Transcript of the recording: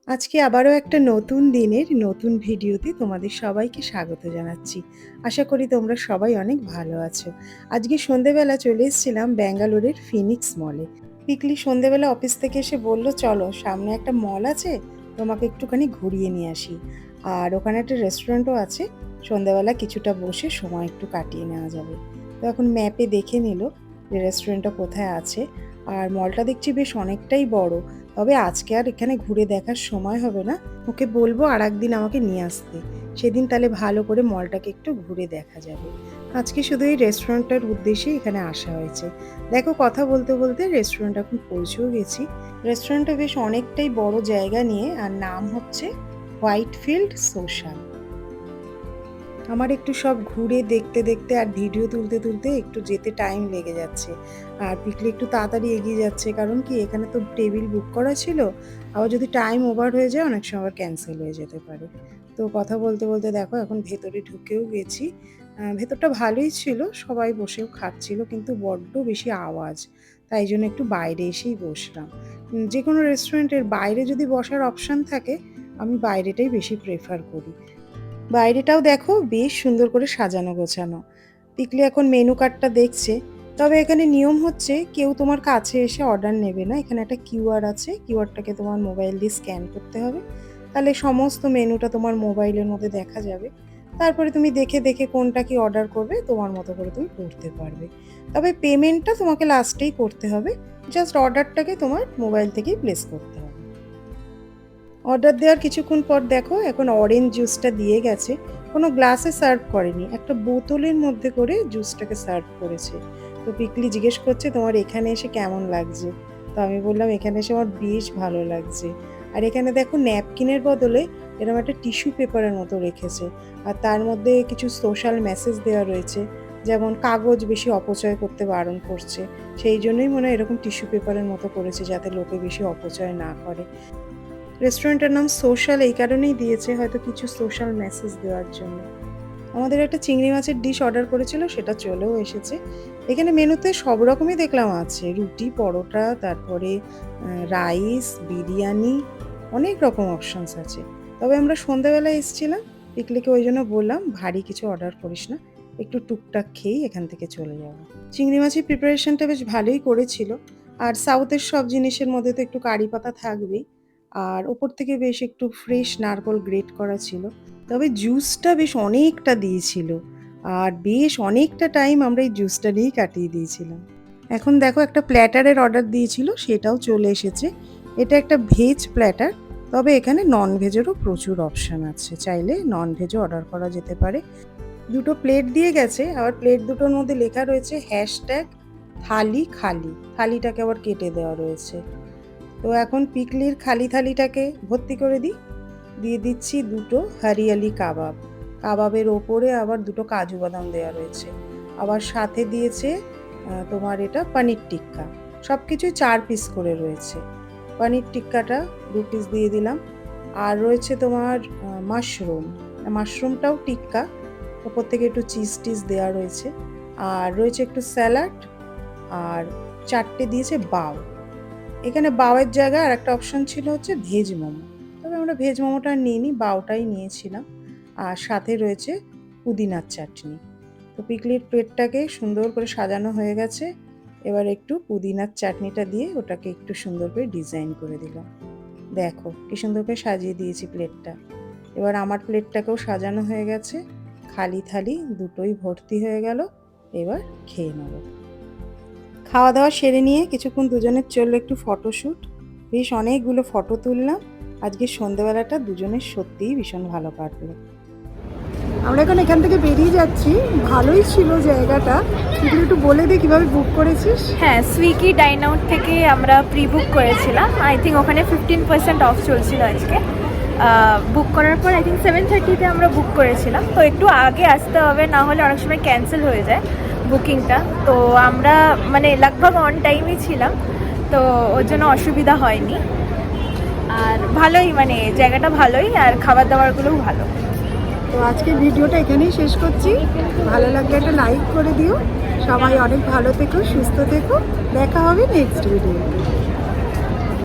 আজকে আবারও একটা নতুন দিনের নতুন ভিডিওতে তোমাদের সবাইকে স্বাগত জানাচ্ছি। আশা করি তোমরা সবাই অনেক ভালো আছো। আজকে সন্ধেবেলা চলে এসেছিলাম ব্যাঙ্গালোরের ফিনিক্স মলে। পিকলি সন্ধেবেলা অফিস থেকে এসে বলল, চলো সামনে একটা মল আছে, তোমাকে একটুখানি ঘুরিয়ে নিয়ে আসি। আর ওখানে একটা রেস্টুরেন্টও আছে, সন্ধেবেলা কিছুটা বসে সময় একটু কাটিয়ে নেওয়া যাবে। তো এখন ম্যাপে দেখে নিল যে রেস্টুরেন্টটা কোথায় আছে। আর মলটা দেখছি বেশ অনেকটাই বড়। তবে আজকে আর এখানে ঘুরে দেখার সময় হবে না, ওকে বলবো আর একদিন আমাকে নিয়ে আসতে। সেদিন তাহলে ভালো করে মলটাকে একটু ঘুরে দেখা যাবে। আজকে শুধু এই রেস্টুরেন্টটার উদ্দেশ্যেই এখানে আসা হয়েছে। দেখো, কথা বলতে বলতে রেস্টুরেন্ট এখন পৌঁছেও গেছি। রেস্টুরেন্টটা বেশ অনেকটাই বড় জায়গা নিয়ে, আর নাম হচ্ছে হোয়াইটফিল্ড সোশ্যাল। আমার একটু সব ঘুরে দেখতে দেখতে আর ভিডিও তুলতে তুলতে একটু যেতে টাইম লেগে যাচ্ছে। আর পিকলি একটু তাড়াতাড়ি এগিয়ে যাচ্ছে, কারণ কি এখানে তো টেবিল বুক করা ছিল। আবার যদি টাইম ওভার হয়ে যায় অনেক সময় আবার ক্যান্সেল হয়ে যেতে পারে। তো কথা বলতে বলতে দেখো এখন ভেতরে ঢুকেও গেছি। ভেতরটা ভালোই ছিল, সবাই বসেও খাচ্ছিল, কিন্তু বড্ড বেশি আওয়াজ। তাই জন্য একটু বাইরে এসেই বসলাম। যে কোনো রেস্টুরেন্টের বাইরে যদি বসার অপশান থাকে, আমি বাইরেটাই বেশি প্রেফার করি। বাইরেটাও দেখো বেশ সুন্দর করে সাজানো গোছানো। পিকলি এখন মেনু কার্ডটা দেখছে। তবে এখানে নিয়ম হচ্ছে কেউ তোমার কাছে এসে অর্ডার নেবে না। এখানে একটা কিউআর আছে, কিউআরটাকে তোমার মোবাইল দিয়ে স্ক্যান করতে হবে। তাহলে সমস্ত মেনুটা তোমার মোবাইলের মধ্যে দেখা যাবে। তারপরে তুমি দেখে দেখে কোনটা কি অর্ডার করবে তোমার মতো করে তুমি করতে পারবে। তবে পেমেন্টটা তোমাকে লাস্টেই করতে হবে। জাস্ট অর্ডারটাকে তোমার মোবাইল থেকেই প্লেস করতে হবে। অর্ডার দেওয়ার কিছুক্ষণ পর দেখো এখন অরেঞ্জ জুসটা দিয়ে গেছে। কোনো গ্লাসে সার্ভ করেনি, একটা বোতলের মধ্যে করে জুসটাকে সার্ভ করেছে। তো পিকলি জিজ্ঞেস করছে, তোমার এখানে এসে কেমন লাগছে? তো আমি বললাম এখানে এসে আমার বেশ ভালো লাগছে। আর এখানে দেখো ন্যাপকিনের বদলে এরকম একটা টিস্যু পেপারের মতো রেখেছে। আর তার মধ্যে কিছু সোশ্যাল মেসেজ দেওয়া রয়েছে, যেমন কাগজ বেশি অপচয় করতে বারণ করছে। সেই জন্যই মনে হয় এরকম টিস্যু পেপারের মতো করেছে, যাতে লোকে বেশি অপচয় না করে। রেস্টুরেন্টের নাম সোশ্যাল এই কারণেই দিয়েছে, হয়তো কিছু সোশ্যাল মেসেজ দেওয়ার জন্য। আমাদের একটা চিংড়ি মাছের ডিশ অর্ডার করেছিল, সেটা চলেও এসেছে। এখানে মেনুতে সব রকমই দেখলাম আছে, রুটি, পরোটা, তারপরে রাইস, বিরিয়ানি, অনেক রকম অপশানস আছে। তবে আমরা সন্ধ্যাবেলায় এসেছিলাম, পিকলিকে ওই জন্য বললাম ভারী কিছু অর্ডার করিস না, একটু টুকটাক খেয়েই এখান থেকে চলে যাব। চিংড়ি মাছের প্রিপারেশনটা বেশ ভালোই করেছিল। আর সাউথের সব জিনিসের মধ্যে তো একটু কারি পাতা থাকবেই। আর ওপর থেকে বেশ একটু ফ্রেশ নারকোল গ্রেট করা ছিল। তবে জুসটা বেশ অনেকটা দিয়েছিল। আর বেশ অনেকটা টাইম আমরা এই জুসটা নিয়েই কাটিয়ে দিয়েছিলাম। এখন দেখো একটা প্ল্যাটারের অর্ডার দিয়েছিল, সেটাও চলে এসেছে। এটা একটা ভেজ প্ল্যাটার। তবে এখানে নন ভেজেরও প্রচুর অপশান আছে, চাইলে নন ভেজও অর্ডার করা যেতে পারে। দুটো প্লেট দিয়ে গেছে, আবার প্লেট দুটোর মধ্যে লেখা রয়েছে হ্যাশট্যাগ থালি খালি, থালিটাকে আবার কেটে দেওয়া রয়েছে। তো এখন পিকলির খালি থালিটাকে ভর্তি করে দিই। দিয়ে দিচ্ছি দুটো হরিয়ালি কাবাব। কাবাবের ওপরে আবার দুটো কাজু বাদাম দেওয়া রয়েছে। আবার সাথে দিয়েছে তোমার এটা পনির টিক্কা। সব কিছুই 4 পিস করে রয়েছে। পনির টিক্কাটা 2 পিস দিয়ে দিলাম। আর রয়েছে তোমার মাশরুম। মাশরুমটাও টিক্কা, ওপর থেকে একটু চিজ টিজ দেওয়া রয়েছে। আর রয়েছে একটু স্যালাড। আর 4টে দিয়েছে বাউ। এখানে বাউয়ের জায়গায় আর একটা অপশন ছিল হচ্ছে ভেজ মোমো। তবে আমরা ভেজ মোমোটা আর নিইনি, বাউটাই নিয়েছিলাম। আর সাথে রয়েছে পুদিনার চাটনি। তো পিকলির প্লেটটাকে সুন্দর করে সাজানো হয়ে গেছে। এবার একটু পুদিনার চাটনিটা দিয়ে ওটাকে একটু সুন্দর করে ডিজাইন করে দিলাম। দেখো কি সুন্দর করে সাজিয়ে দিয়েছি প্লেটটা। এবার আমার প্লেটটাকেও সাজানো হয়ে গেছে। খালি থালি দুটোই ভর্তি হয়ে গেল। এবার খেয়ে নেব। খাওয়া দাওয়া সেরে নিয়ে কিছুক্ষণ দুজনের চললো একটু ফটোশ্যুট। বেশ অনেকগুলো ফটো তুললাম। আজকে সন্ধ্যেবেলাটা দুজনের সত্যিই ভীষণ ভালো কাটলো। আমরা এখন এখান থেকে বেরিয়ে যাচ্ছি। ভালোই ছিল জায়গাটা। তুই একটু বলে দে কিভাবে বুক করেছিস। হ্যাঁ, সুইগি ডাইন আউট থেকে আমরা প্রি বুক করেছিলাম। আই থিঙ্ক ওখানে 15% অফ চলছিল আজকে। বুক করার পর আই থিঙ্ক 7:30-তে আমরা বুক করেছিলাম। তো একটু আগে আসতে হবে, না হলে অনেক সময় ক্যান্সেল হয়ে যায় বুকিংটা। তো আমরা মানে লগভগ অন টাইমই ছিলাম, তো ওর জন্য অসুবিধা হয়নি। আর ভালোই, মানে জায়গাটা ভালোই, আর খাবার দাবারগুলোও ভালো। তো আজকের ভিডিওটা এখানেই শেষ করছি। ভালো লাগলে একটা লাইক করে দিও। সবাই অনেক ভালো থেকো, সুস্থ থেকো। দেখা হবে নেক্সট ভিডিও।